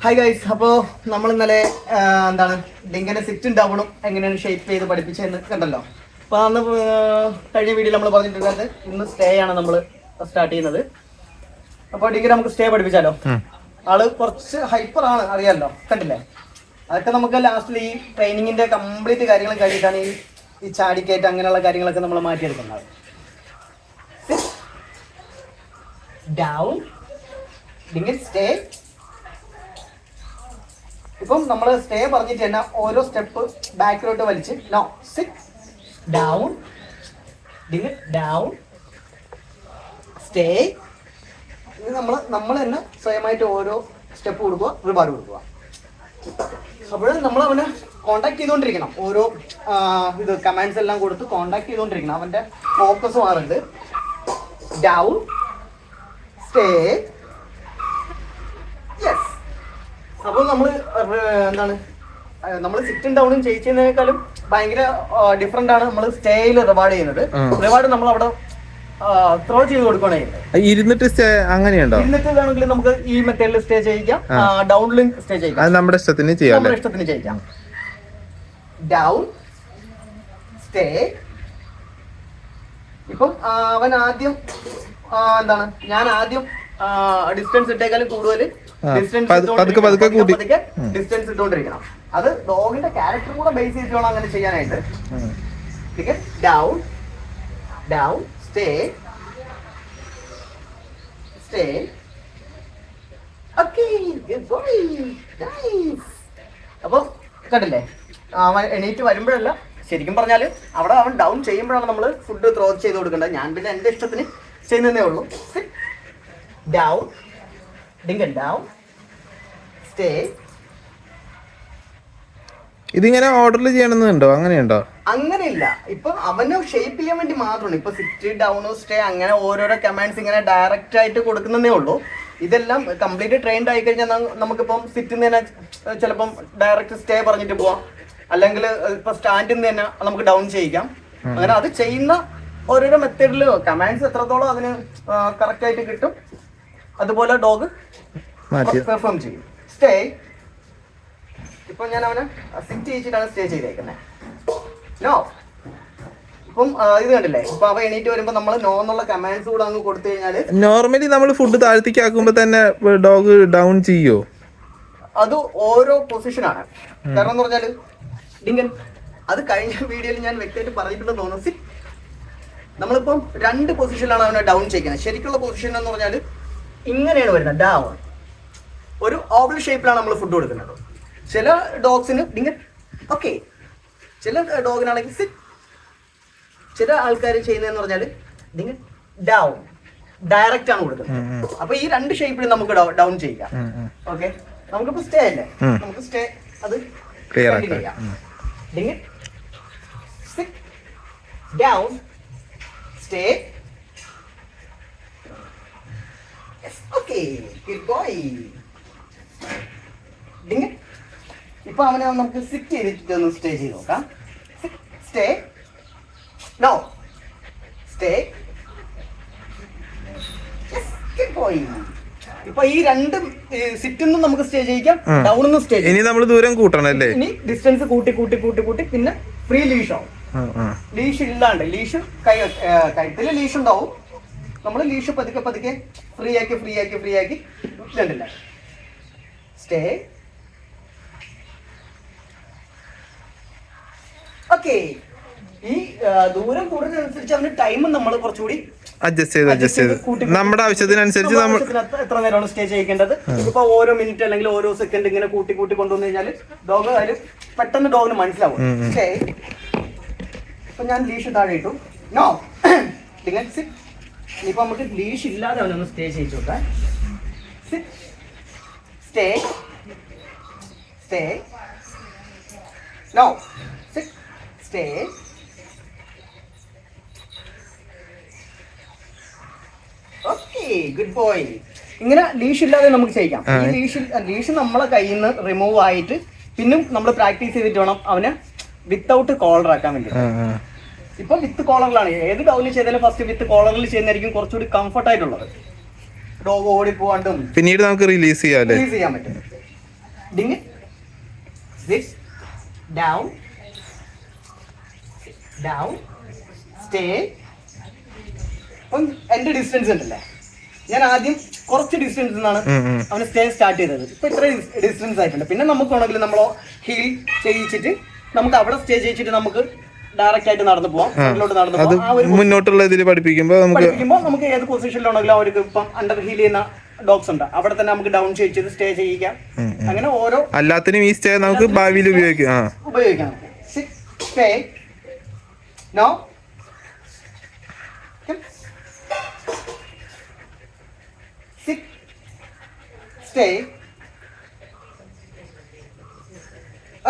Hi guys, അപ്പോൾ നമ്മൾ ഇന്നലെ എന്താണ് ഡിങ്കിന്റെ സിറ്റും ഡൗണും എങ്ങനെയാണ് ഷേപ്പ് ചെയ്ത് പഠിപ്പിച്ചതെന്ന് കണ്ടല്ലോ. അപ്പോൾ അന്ന് കഴിഞ്ഞ വീഡിയോയിൽ നമ്മൾ പറഞ്ഞിട്ടുണ്ടായത് ഇന്ന് സ്റ്റേ ആണ് നമ്മൾ സ്റ്റാർട്ട് ചെയ്യുന്നത്. അപ്പോൾ ഡിങ്കി നമുക്ക് സ്റ്റേ പഠിപ്പിച്ചാലോ. ആള് കുറച്ച് ഹൈപ്പർ ആണ്, അറിയാമല്ലോ, കണ്ടില്ലേ. അതൊക്കെ നമുക്ക് ലാസ്റ്റിൽ ഈ ട്രെയിനിങ്ങിന്റെ കംപ്ലീറ്റ് കാര്യങ്ങൾ കഴിഞ്ഞിട്ടാണ് ഈ ചാടിക്കയറ്റ് അങ്ങനെയുള്ള കാര്യങ്ങളൊക്കെ നമ്മൾ മാറ്റിയെടുക്കുന്നത്. Down, dinghy stay. ഇപ്പം നമ്മൾ സ്റ്റേ പറഞ്ഞിട്ട് തന്നെ ഓരോ സ്റ്റെപ്പ് ബാക്കിലോട്ട് വലിച്ച് നോ സിറ്റ് ഡൗൺ, ഡിങ് ഡൗൺ, സ്റ്റേ. ഇത് നമ്മൾ തന്നെ സ്വയമായിട്ട് ഓരോ സ്റ്റെപ്പ് കൊടുക്കുക, റിവാർഡ് കൊടുക്കുക. അപ്പോൾ നമ്മൾ അവനെ കോണ്ടാക്ട് ചെയ്തുകൊണ്ടിരിക്കണം. ഓരോ ഇത് കമാൻഡ്സ് എല്ലാം കൊടുത്ത് കോണ്ടാക്ട് ചെയ്തുകൊണ്ടിരിക്കണം. അവൻ്റെ ഫോക്കസ് മാറുന്നത്. Down, stay, yes. അപ്പോൾ നമ്മൾ എന്താണ് നമ്മൾ സിറ്റും ഡൗണും ചെയ്യുന്നതിനേക്കാളും ഭയങ്കര ഡിഫറെന്റ് ആണ് നമ്മൾ സ്റ്റേയിൽ റിവാർഡ് ചെയ്യുന്നത്. റിവാർഡ് നമ്മൾ അവിടെ ത്രോ ചെയ്ത് കൊടുക്കുകയാണ് ചെയ്യുന്നത്. ഇരുന്നിട്ട് സ്റ്റേ അങ്ങനെയുണ്ടോ? ഇരുന്നിട്ട് വേണമെങ്കിൽ നമുക്ക് ഈ മെത്തേഡിൽ സ്റ്റേ ചെയ്യിക്കാം, ഡൗണിലും സ്റ്റേ ചെയ്യിക്കാം. നമ്മുടെ ഇഷ്ടത്തിന് ചെയ്യാം, നമ്മുടെ ഇഷ്ടത്തിന് ചെയ്യിക്കാം. Down, stay. ഇപ്പം അവൻ ആദ്യം എന്താണ് ഞാൻ ആദ്യം ഡിസ്റ്റൻസ് ഇട്ടേക്കാളും കൂടുതൽ ഡിസ്റ്റൻസ് ഇട്ടുകൊണ്ടിരിക്കണം. അത് ഡോഗിന്റെ ക്യാരക്ടർ കൂടെ ബേസ് ചെയ്തിട്ട് വേണം അങ്ങനെ ചെയ്യാനായിട്ട്. Down, down, stay, stay. Okay, good boy, nice. അപ്പൊ കണ്ടില്ലേ, അവൻ എണീറ്റ് വരുമ്പോഴല്ല, ശരിക്കും പറഞ്ഞാൽ അവിടെ അവൻ ഡൗൺ ചെയ്യുമ്പോഴാണ് നമ്മൾ ഫുഡ് ത്രോ ചെയ്ത് കൊടുക്കേണ്ടത്. ഞാൻ പിന്നെ എന്റെ ഇഷ്ടത്തിന് ചെയ്യുന്നതേ ഉള്ളൂ. Down, Dinkan down, stay. ഇതിങ്ങനെ ഓർഡറിൽ ചെയ്യണമെന്നുണ്ടോ? അങ്ങനെയുണ്ടോ? അങ്ങനെയില്ല. ഇപ്പൊ അവന് ഷേപ്പ് ചെയ്യാൻ വേണ്ടി മാത്രമാണ്. ഇപ്പൊ സിറ്റ്, ഡൗൺ, സ്റ്റേ അങ്ങനെ ഓരോരോ കമാൻഡ്സ് ഇങ്ങനെ ഡയറക്റ്റ് ആയിട്ട് കൊടുക്കുന്നതേ ഉള്ളൂ. ഇതെല്ലാം കംപ്ലീറ്റ് ട്രെയിൻഡ് ആയി കഴിഞ്ഞാൽ നമുക്കിപ്പം സിറ്റിൽ നിന്ന് തന്നെ ചിലപ്പം ഡയറക്റ്റ് സ്റ്റേ പറഞ്ഞിട്ട് പോവാം, അല്ലെങ്കിൽ ഇപ്പൊ സ്റ്റാൻഡിൽ നിന്ന് തന്നെ നമുക്ക് ഡൗൺ ചെയ്യിക്കാം. അങ്ങനെ അത് ചെയ്യുന്ന ഓരോരോ മെത്തേഡിൽ കമാൻഡ്സ് എത്രത്തോളം അതിന് കറക്റ്റ് ആയിട്ട് കിട്ടും അതുപോലെ ഡോഗ് പെർഫോം ചെയ്യും. സ്റ്റേ, ഇപ്പൊ ഞാൻ അവനെ സിറ്റ് ചെയ്യിച്ചിട്ടാണ് സ്റ്റേ ചെയ്തേക്കുന്നത്. നോ, ഇപ്പം ഇത് കണ്ടില്ലേ, ഇപ്പൊ അവ എണീറ്റ് വരുമ്പോ നമ്മൾ നോ എന്നുള്ള കമാൻഡ്സ് കൂടെ അങ്ങ് കൊടുത്തു കഴിഞ്ഞാല് നോർമലി നമ്മൾ ഫുഡ് താഴ്ത്തിക്ക് ആക്കുമ്പോ തന്നെ ഡോഗ് ഡൗൺ ചെയ്യോ? അത് ഓരോ പൊസിഷനാണ്. കാരണം എന്ന് പറഞ്ഞാല് ഡിങ്കൻ അത് കഴിഞ്ഞ വീഡിയോയിൽ ഞാൻ വ്യക്തമായിട്ട് പറഞ്ഞിട്ടുണ്ടെന്ന് തോന്നുന്നു. നമ്മളിപ്പം രണ്ട് പൊസിഷനിലാണ് അവനെ ഡൗൺ ചെയ്യുന്നത്. ശരിക്കുള്ള പൊസിഷൻ എന്ന് പറഞ്ഞാൽ ഇങ്ങനെയാണ് വരുന്നത്, ഡൗൺ. ഒരു ഓവൽ ഷേപ്പിലാണ് നമ്മൾ ഫുഡ് കൊടുക്കുന്നത്. ചില ഡോഗ്സിന് ഡിങ്കൻ ഓക്കെ, ചില ഡോഗിനാണെങ്കിൽ സിറ്റ്. ചില ആൾക്കാർ ചെയ്യുന്നതെന്ന് പറഞ്ഞാൽ ഡിങ്കൻ ഡൗൺ ഡയറക്റ്റ് ആണ് കൊടുക്കുന്നത്. അപ്പൊ ഈ രണ്ട് ഷേപ്പിൽ നമുക്ക് ഡൗൺ ചെയ്യാം. ഓക്കെ, നമുക്കിപ്പോ സ്റ്റേ അല്ലേ, നമുക്ക് സ്റ്റേ അത് ചെയ്യാം. Dinkan sit, down, stay. Okay, good boy. Dinkan ഇപ്പൊ അവനെ നമുക്ക് സിറ്റ് ചെയ്തിട്ട് ഒന്ന് സ്റ്റേ ചെയ്ത് നോക്കാം. Stay, no, stay, good boy. ഇപ്പൊ ഈ രണ്ടും സിറ്റിൽ നമുക്ക് സ്റ്റേ ചെയ്യിക്കാം, ഡൗണിൽ നിന്ന് സ്റ്റേ. ഇനി നമ്മൾ ദൂരം കൂട്ടണല്ലേ? ഇനി ഡിസ്റ്റൻസ് കൂട്ടി കൂട്ടി കൂട്ടി കൂട്ടി പിന്നെ ഫ്രീ ലീഷ് ആവും. ലീഷ് ഇല്ലാണ്ട്, ലീഷ് കഴുത്തിൽ ലീഷ് ഉണ്ടാവും. നമ്മൾ ലീഷ് പതുക്കെ പതുക്കെ ഫ്രീ ആക്കി കണ്ടില്ല. Stay, okay. ഈ ദൂരം കൂടുന്നതനുസരിച്ച് അവന് ടൈം നമ്മൾ കുറച്ചുകൂടി അഡ്ജസ്റ്റ് ചെയ്ത് നമ്മുടെ ആവശ്യത്തിനനുസരിച്ച് നമ്മൾ എത്ര നേരമാണ് സ്റ്റേ ചെയ്യിക്കേണ്ടത്. ഇപ്പൊ ഓരോ മിനിറ്റ് അല്ലെങ്കിൽ ഓരോ സെക്കൻഡ് ഇങ്ങനെ കൂട്ടി കൊണ്ടുവന്നു കഴിഞ്ഞാൽ ഡോഗ് അതിൽ പെട്ടെന്ന് ഡോഗിന് മനസ്സിലാവും. സ്റ്റേ. ഇപ്പൊ ഞാൻ ലീഷ് താഴെ ഇട്ടു. നോ, ഇനിയിപ്പോ നമുക്ക് ലീഷ് ഇല്ലാതെ അവനൊന്ന് സ്റ്റേ ചെയ്യിച്ചു നോക്കാം. Stay, stay, no, stay. Okay, good boy. ഇങ്ങനെ ലീഷ് ഇല്ലാതെ നമുക്ക് ചെയ്യാം. ഈ ലീഷ് നമ്മളെ കയ്യിൽ നിന്ന് റിമൂവ് ആയിട്ട് പിന്നും നമ്മൾ പ്രാക്ടീസ് ചെയ്തിട്ട് വേണം അവന് വിത്തൗട്ട് കോളർ ആക്കാൻ വേണ്ടി. ഇപ്പൊ വിത്ത് കോളറിലാണ് ഏത് ഡൗണിൽ ചെയ്താലും ഫസ്റ്റ് വിത്ത് കോളറിൽ ചെയ്യുന്നതായിരിക്കും കുറച്ചുകൂടി കംഫർട്ട് ആയിട്ടുള്ളത്. ഡോഗ് ഓടിപ്പോവാണ്ടും പിന്നീട് നമുക്ക് റിലീസ് ചെയ്യാം അല്ലേ? റിലീസ് ചെയ്യാൻ പറ്റും. Ding sit down down stay. അപ്പം എൻ്റെ ഡിസ്റ്റൻസ് ഉണ്ടല്ലേ, ഞാൻ ആദ്യം കുറച്ച് ഡിസ്റ്റൻസ് നിന്നാണ് അവന് സ്റ്റേ സ്റ്റാർട്ട് ചെയ്തത്. ഇപ്പൊ ഇത്ര ഡിസ്റ്റൻസ് ആയിട്ടുണ്ട്. പിന്നെ നമുക്ക് വേണമെങ്കിൽ നമ്മളോ ഹീൽ ചെയ്യിച്ചിട്ട് നമുക്ക് അവിടെ സ്റ്റേ ചെയ്യിച്ചിട്ട് നമുക്ക് ഡയറക്റ്റ് ആയിട്ട് നടന്നു പോവാം, ഫ്രണ്ടിലോട്ട് നടന്നു പോവാം. ആ ഒരു മുന്നോട്ടുള്ള ഇതിൽ പഠിപ്പിക്കുമ്പോൾ നമുക്ക് ഏത് പൊസിഷനിലാണെങ്കിലും അവർക്ക് ഇപ്പം അണ്ടർ ഹീൽ ചെയ്യുന്ന ഡോഗ്സ് ഉണ്ട്, അവിടെ തന്നെ നമുക്ക് ഡൗൺ ചെയ്യിച്ചത് സ്റ്റേ ചെയ്യിക്കാം. അങ്ങനെ ഓരോ എല്ലാത്തിനും ഈ സ്റ്റേ നമുക്ക് ഭാവിയിൽ ഉപയോഗിക്കാം. Stay no stay.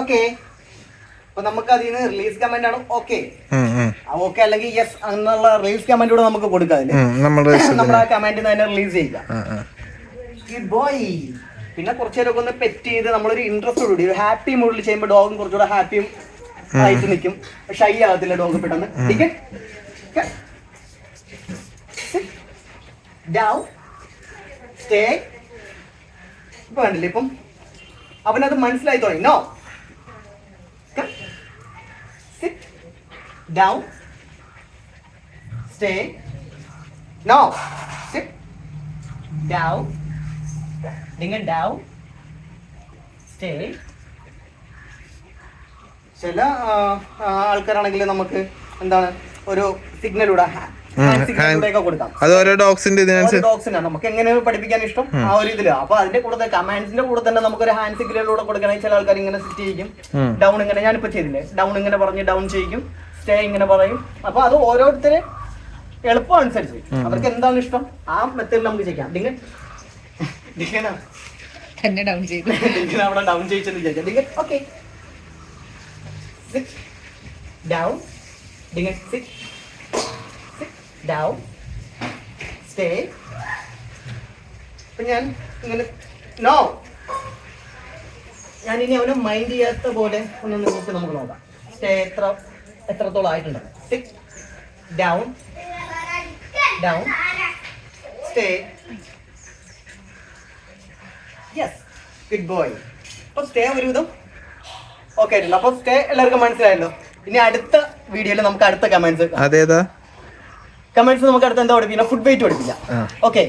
ഓക്കെ, അപ്പൊ നമുക്ക് അതിൽ നിന്ന് റിലീസ് കമാൻഡ് ആണ് ഓക്കെ. ഓക്കെ അല്ലെങ്കിൽ യെസ് എന്നുള്ള റിലീസ് കമാൻഡ് കൂടെ നമുക്ക് കൊടുക്കാം. നമ്മൾ ആ കമാൻഡിൽ തന്നെ റിലീസ് ചെയ്യാം. ബോയ് പിന്നെ കുറച്ചു നേരമൊക്കെ ഒന്ന് പെറ്റ് ചെയ്ത് നമ്മളൊരു ഇൻട്രസ്റ്റ് കൂടി ഒരു ഹാപ്പി മൂഡിൽ ചെയ്യുമ്പോൾ ഡോഗും കുറച്ചുകൂടെ ഹാപ്പിയും ആയിട്ട് നിൽക്കും. ഷൈ ആകത്തില്ല ഡോഗ് പെട്ടെന്ന്. Down stay. ഇപ്പൊ കണ്ടില്ലേ, ഇപ്പം അവനത് മനസ്സിലായി തുടങ്ങി. No sit down stay. No sit down ഡിങ് ഡൗൺ സ്റ്റേ. ചില ആൾക്കാരാണെങ്കിൽ നമുക്ക് എന്താണ് ഒരു സിഗ്നലൂടെ കൊടുക്കാം. അത് ഓരോ ഡോഗ്സിന്റെ ഡോഗ്സിനാണ് നമുക്ക് എങ്ങനെ പഠിപ്പിക്കാൻ ഇഷ്ടം ആ ഒരു ഇതില്. അപ്പൊ അതിന്റെ കൂടെ കമാൻഡ്സിന്റെ കൂടെ തന്നെ നമുക്ക് ഒരു ഹാൻഡ് സിഗ്നലിലൂടെ കൊടുക്കണമെങ്കിൽ ചില ആൾക്കാർ ഇങ്ങനെ സിറ്റ് ചെയ്യിക്കും. ഡൗൺ ഇങ്ങനെ ഞാനിപ്പോ ചെയ്തില്ലേ, ഡൗൺ ഇങ്ങനെ പറഞ്ഞ് ഡൗൺ ചെയ്യിക്കും, സ്റ്റേ ഇങ്ങനെ പറയും. അപ്പൊ അത് ഓരോരുത്തരെ എളുപ്പം അനുസരിച്ച് അവർക്ക് എന്താണ് ഇഷ്ടം ആ മെത്തേഡിൽ നമുക്ക് ചെയ്യാം. തന്നെ ഡൗൺ ചെയ്തു അവിടെ ഡൗൺ ചെയ്യിച്ചെന്ന് വിചാരിക്കാം. Okay sit down sit down stay. അപ്പൊ ഞാൻ ഇങ്ങനെ നോ, ഞാനിനി അവനെ മൈൻഡ് ചെയ്യാത്ത പോലെ ഒന്ന് നമുക്ക് നോക്കാം. സ്റ്റേ എത്രത്തോളം ആയിട്ടുണ്ട്. Sit down down stay. Yes good boy. അപ്പൊ സ്റ്റേ ഒരുവിധം ഓക്കെ ആയിട്ടുണ്ട്. അപ്പൊ സ്റ്റേ എല്ലാവർക്കും മനസ്സിലായല്ലോ. ഇനി അടുത്ത വീഡിയോയിൽ നമുക്ക് അടുത്ത കമന്റ്സ് നമുക്ക് അടുത്ത എന്താ പഠിപ്പിക്കാം, ഫുഡ് വെയിറ്റ് പഠിപ്പിക്കാം. ഓക്കെ.